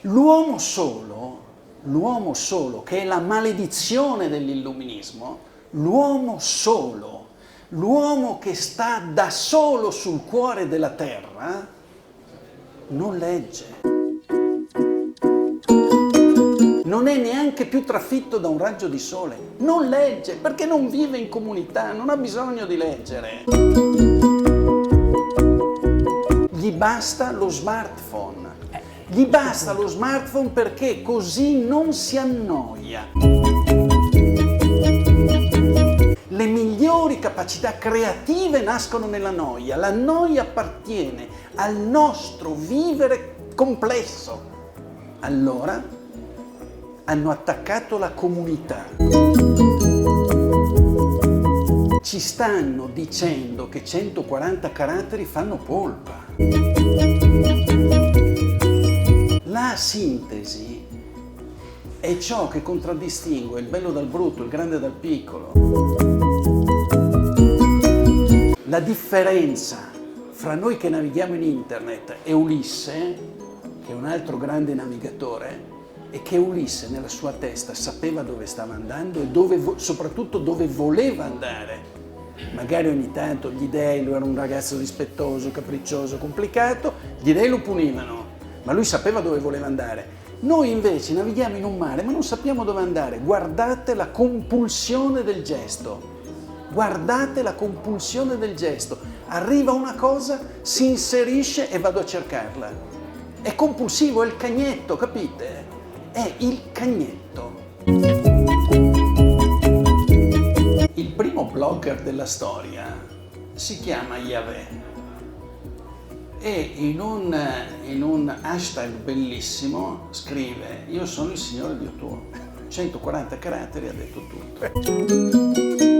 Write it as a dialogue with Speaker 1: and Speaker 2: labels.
Speaker 1: L'uomo solo, che è la maledizione dell'illuminismo, l'uomo solo, l'uomo che sta da solo sul cuore della terra, non legge. Non è neanche più trafitto da un raggio di sole, non legge perché non vive in comunità, non ha bisogno di leggere. Gli basta lo smartphone. Gli basta lo smartphone perché così non si annoia. Le migliori capacità creative nascono nella noia. La noia appartiene al nostro vivere complesso. Allora hanno attaccato la comunità. Ci stanno dicendo che 140 caratteri fanno polpa. La sintesi è ciò che contraddistingue il bello dal brutto, il grande dal piccolo. La differenza fra noi che navighiamo in internet e Ulisse, che è un altro grande navigatore, è che Ulisse nella sua testa sapeva dove stava andando e soprattutto dove voleva andare. Magari ogni tanto gli dei, lui era un ragazzo rispettoso, capriccioso, complicato, gli dei lo punivano, ma lui sapeva dove voleva andare. Noi invece navighiamo in un mare ma non sappiamo dove andare. Guardate la compulsione del gesto. Guardate la compulsione del gesto. Arriva una cosa, si inserisce e vado a cercarla. È compulsivo, è il cagnetto, capite? È il cagnetto. Il primo blogger della storia si chiama Yahweh e in un hashtag bellissimo scrive: io sono il Signore Dio tuo. 140 caratteri ha detto tutto.